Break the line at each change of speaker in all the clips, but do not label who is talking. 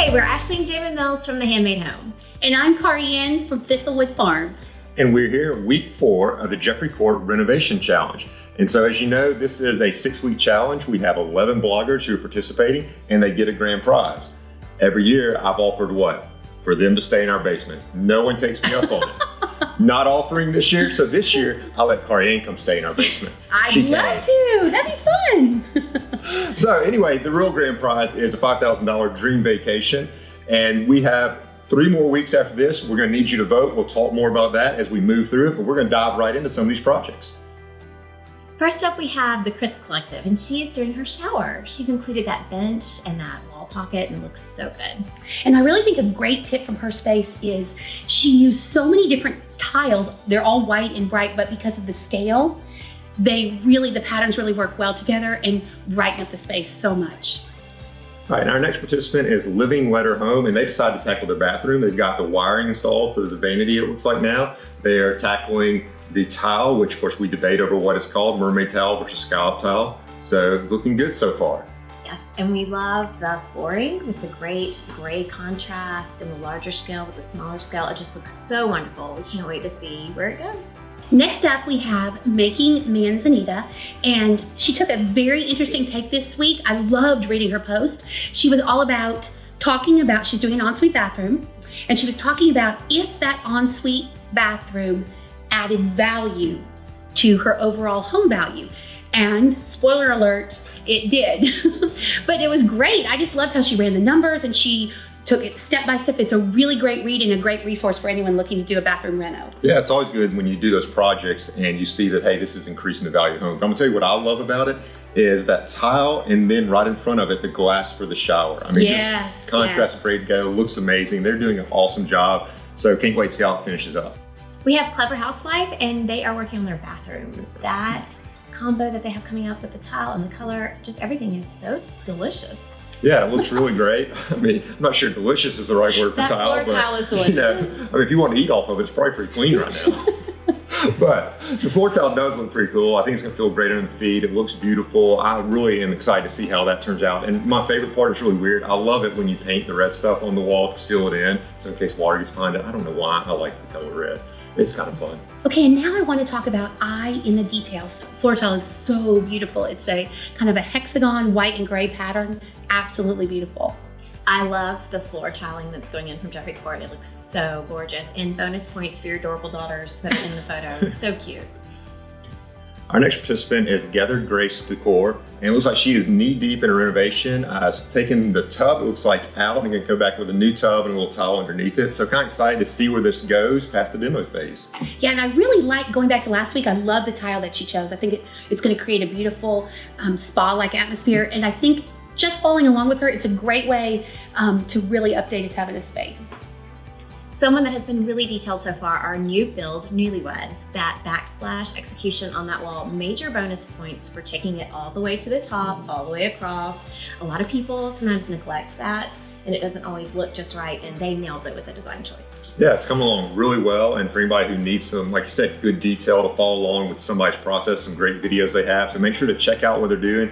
Hey, we're Ashley and Jamin Mills from the Handmade Home.
And I'm KariAnne from Thislewood Farms.
And we're here week 4 of the Jeffrey Court Renovation Challenge. And so as you know, this is a 6-week challenge. We have 11 bloggers who are participating and they get a grand prize. Every year I've offered what? For them to stay in our basement. No one takes me up on it. Not offering this year, so this year I'll let KariAnne come stay in our basement.
I'd love to, that'd be fun.
So anyway, the real grand prize is a $5,000 dream vacation. And we have 3 more weeks after this. We're gonna need you to vote. We'll talk more about that as we move through it, but we're gonna dive right into some of these projects.
First up, we have the Chris Collective, and she's doing her shower. She's included that bench and that wall pocket, and it looks so good.
And I really think a great tip from her space is she used so many different tiles. They're all white and bright, but because of the scale, the patterns really work well together and brighten up the space so much.
All right, and our next participant is Living Letter Home, and they decided to tackle their bathroom. They've got the wiring installed for the vanity, it looks like now. They are tackling the tile, which of course we debate over what it's called, mermaid tile versus scallop tile. So it's looking good so far.
Yes, and we love the flooring with the great gray contrast and the larger scale with the smaller scale. It just looks so wonderful. We can't wait to see where it goes.
Next up, we have Making Manzanita, and she took a very interesting take this week. I loved reading her post. She was all about she's doing an ensuite bathroom, and she was talking about if that ensuite bathroom added value to her overall home value. And spoiler alert, it did. But it was great. I just loved how she ran the numbers and she took it step by step. It's a really great read and a great resource for anyone looking to do a bathroom reno.
Yeah, it's always good when you do those projects and you see that, hey, this is increasing the value of the home. But I'm gonna tell you what I love about it is that tile, and then right in front of it, the glass for the shower. I mean,
yes,
just contrast
yes.
ready to go, looks amazing. They're doing an awesome job. So can't wait to see how it finishes up.
We have Clever Housewife, and they are working on their bathroom. That combo that they have coming up with the tile and the color, just everything is so delicious.
Yeah, it looks really great. I mean, I'm not sure delicious is the right word for
that
tile.
That floor tile is delicious.
You know, I mean, if you want to eat off of it, it's probably pretty clean right now. But the floor tile does look pretty cool. I think it's gonna feel great under the feet. It looks beautiful. I really am excited to see how that turns out. And my favorite part is really weird. I love it when you paint the red stuff on the wall to seal it in. So in case water gets behind it, I don't know why I like the color red. It's kind of fun.
Okay, and now I want to talk about eye in the details. Floor tile is so beautiful. It's a kind of a hexagon white and gray pattern. Absolutely beautiful.
I love the floor tiling that's going in from Jeffrey Court. It looks so gorgeous. And bonus points for your adorable daughters that are in the photos. So cute.
Our next participant is Gathered Grace Decor, and it looks like she is knee deep in a renovation. Taking the tub, it looks like, out and gonna go back with a new tub and a little tile underneath it. So kind of excited to see where this goes past the demo phase.
Yeah, and I really like, going back to last week, I love the tile that she chose. I think it's gonna create a beautiful spa-like atmosphere, and I think just following along with her, it's a great way to really update a tub in a space.
Someone that has been really detailed so far are new build newlyweds. That backsplash execution on that wall, major bonus points for taking it all the way to the top, all the way across. A lot of people sometimes neglect that, and it doesn't always look just right, and they nailed it with the design choice.
Yeah, it's coming along really well, and for anybody who needs some, like you said, good detail to follow along with somebody's process, some great videos they have, so make sure to check out what they're doing.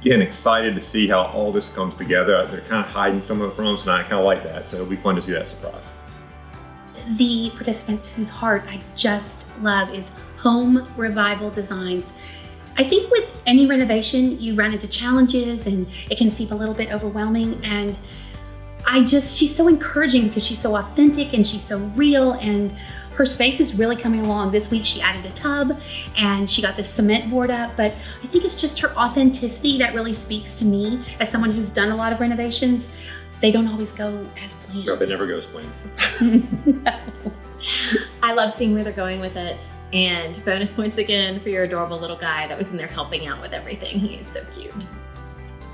Again, excited to see how all this comes together. They're kind of hiding some of it from us, and I kind of like that, so it'll be fun to see that surprise.
The participants whose heart I just love is Home Revival Designs. I think with any renovation, you run into challenges and it can seem a little bit overwhelming. And she's so encouraging because she's so authentic and she's so real, and her space is really coming along. This week she added a tub and she got this cement board up, but I think it's just her authenticity that really speaks to me as someone who's done a lot of renovations. They don't always go as planned.
No, they never go as planned.
I love seeing where they're going with it. And bonus points again for your adorable little guy that was in there helping out with everything. He is so cute.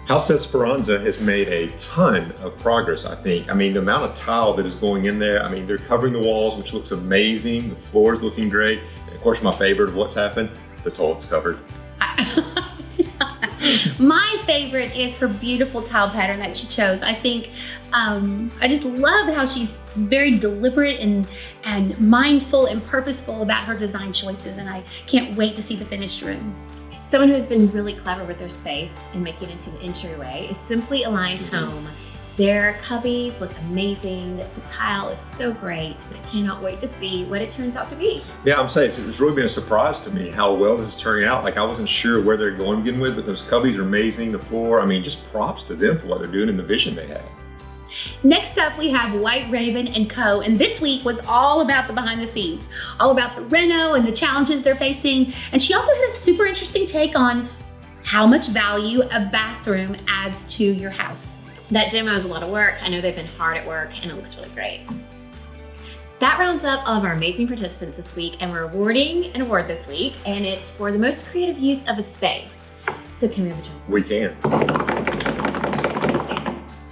House Esperanza has made a ton of progress, I think. I mean, the amount of tile that is going in there, I mean, they're covering the walls, which looks amazing. The floor is looking great. And of course, my favorite of what's happened, the toilet's covered.
My favorite is her beautiful tile pattern that she chose. I think, I just love how she's very deliberate and mindful and purposeful about her design choices, and I can't wait to see the finished room.
Someone who has been really clever with their space and making it into an entryway is Simply Aligned Home. Their cubbies look amazing. The tile is so great, but I cannot wait to see what it turns out to be.
Yeah, I'm saying it's really been a surprise to me how well this is turning out. Like I wasn't sure where they're going to begin with, but those cubbies are amazing. The floor, I mean, just props to them for what they're doing and the vision they have.
Next up, we have White Raven & Co. And this week was all about the behind the scenes, all about the reno and the challenges they're facing. And she also had a super interesting take on how much value a bathroom adds to your house.
That demo is a lot of work. I know they've been hard at work and it looks really great. That rounds up all of our amazing participants this week, and we're awarding an award this week, and it's for the most creative use of a space. So can we have a jump?
We can.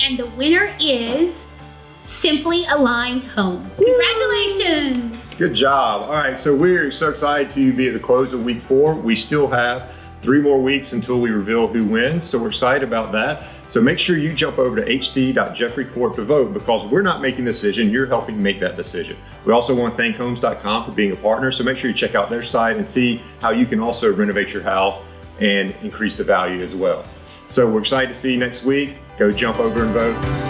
And the winner is Simply Aligned Home. Congratulations!
Good job. All right, so we're so excited to be at the close of week 4. We still have 3 more weeks until we reveal who wins, so we're excited about that. So make sure you jump over to hd.jeffreycourt to vote, because we're not making the decision, you're helping make that decision. We also want to thank homes.com for being a partner, so make sure you check out their site and see how you can also renovate your house and increase the value as well. So we're excited to see you next week. Go jump over and vote.